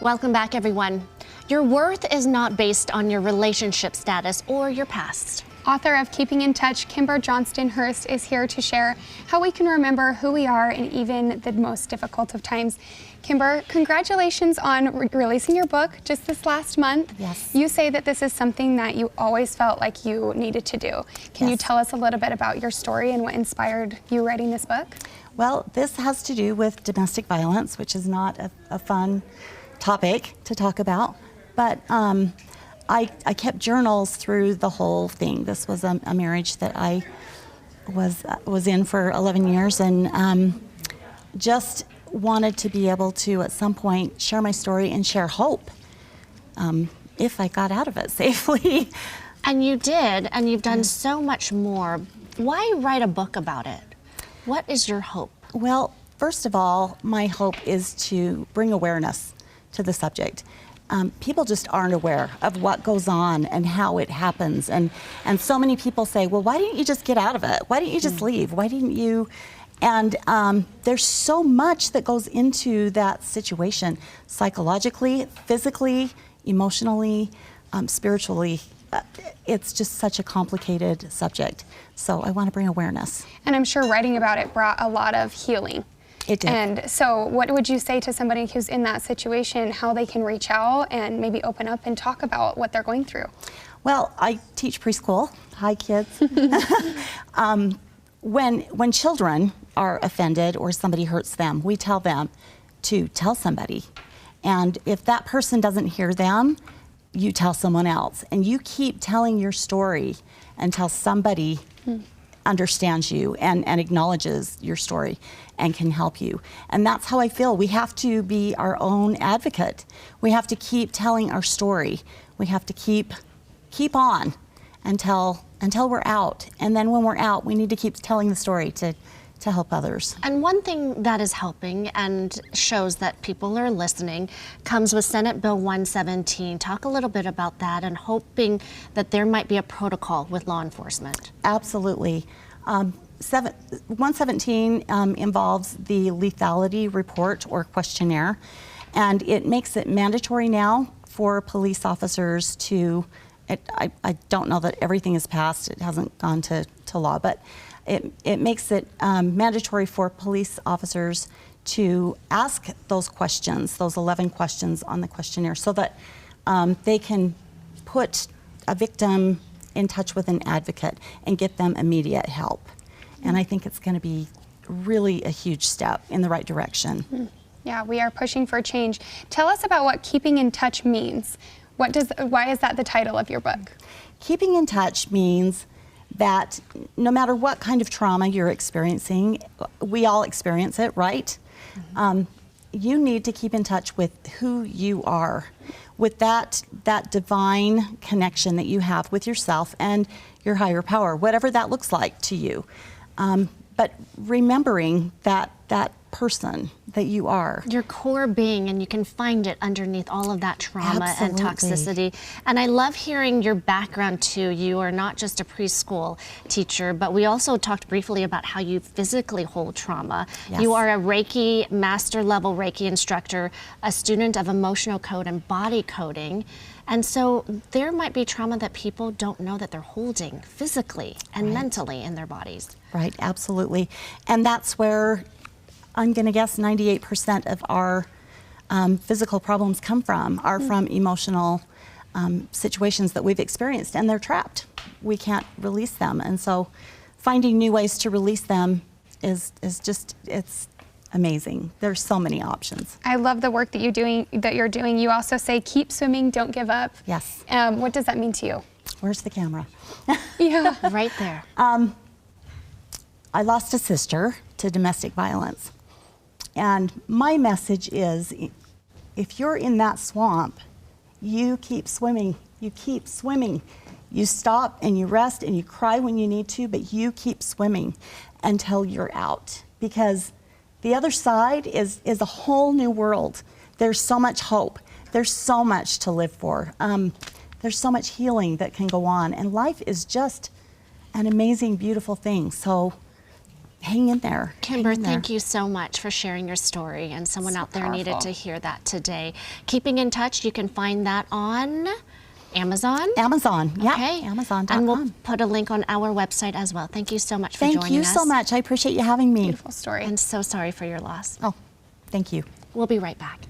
Welcome back, everyone. Your worth is not based on your relationship status or your past. Author of Keeping in Touch, Kimber Johnston-Hunt is here to share how we can remember who we are in even the most difficult of times. Kimber, congratulations on releasing your book just this last month. Yes. You say that this is something that you always felt like you needed to do. Can you tell us a little bit about your story and what inspired you writing this book? Well, this has to do with domestic violence, which is not a fun topic to talk about, but I kept journals through the whole thing. This was a marriage that I was in for 11 years, and just wanted to be able to, at some point, share my story and share hope if I got out of it safely. And you did, and you've done so much more. Why write a book about it? What is your hope? Well, first of all, my hope is to bring awareness to the subject. People just aren't aware of what goes on and how it happens. And so many people say, well, why didn't you just get out of it? Why didn't you just leave? Why didn't you? And there's so much that goes into that situation, psychologically, physically, emotionally, spiritually. It's just such a complicated subject. So I want to bring awareness. And I'm sure writing about it brought a lot of healing. It did. And so what would you say to somebody who's in that situation, how they can reach out and maybe open up and talk about what they're going through? Well, I teach preschool. Hi, kids. When children are offended or somebody hurts them, we tell them to tell somebody. And if that person doesn't hear them, you tell someone else. And you keep telling your story until somebody understands you and acknowledges your story and can help you. And that's how I feel. We have to be our own advocate. We have to keep telling our story. We have to keep on until we're out. And then when we're out, we need to keep telling the story to help others. And one thing that is helping and shows that people are listening comes with Senate Bill 117. Talk a little bit about that and hoping that there might be a protocol with law enforcement. Absolutely. 117 involves the lethality report or questionnaire, and it makes it mandatory now for police officers to, I don't know that everything is passed, it hasn't gone to law, but it makes it mandatory for police officers to ask those questions, those 11 questions on the questionnaire, so that they can put a victim in touch with an advocate and get them immediate help. And I think it's going to be really a huge step in the right direction. Yeah, we are pushing for change. Tell us about what Keeping in Touch means. Why is that the title of your book? Keeping in touch means that no matter what kind of trauma you're experiencing, we all experience it, right? You need to keep in touch with who you are, with that divine connection that you have with yourself and your higher power, whatever that looks like to you. But remembering that person that you are. Your core being, and you can find it underneath all of that trauma and toxicity. And I love hearing your background too. You are not just a preschool teacher, but we also talked briefly about how you physically hold trauma. Yes. You are a Reiki, master level Reiki instructor, a student of emotional code and body coding. And so there might be trauma that people don't know that they're holding physically and mentally in their bodies. Right, absolutely. And that's where I'm going to guess 98% of our physical problems come from, are from emotional situations that we've experienced, and they're trapped. We can't release them. And so finding new ways to release them is just, it's amazing. There's so many options. I love the work that you're doing. You also say, keep swimming, don't give up. Yes. What does that mean to you? Where's the camera? Yeah, right there. I lost a sister to domestic violence. And my message is, if you're in that swamp, you keep swimming. You keep swimming. You stop and you rest and you cry when you need to, but you keep swimming until you're out. Because the other side is a whole new world. There's so much hope. There's so much to live for. There's so much healing that can go on. And life is just an amazing, beautiful thing. So hang in there. Kimber, thank you so much for sharing your story, and someone out there needed to hear that today. Keeping in touch, you can find that on Amazon? Amazon, yeah, okay. Amazon.com. And we'll put a link on our website as well. Thank you so much for joining us. Thank you so much. I appreciate you having me. Beautiful story. And so sorry for your loss. Oh, thank you. We'll be right back.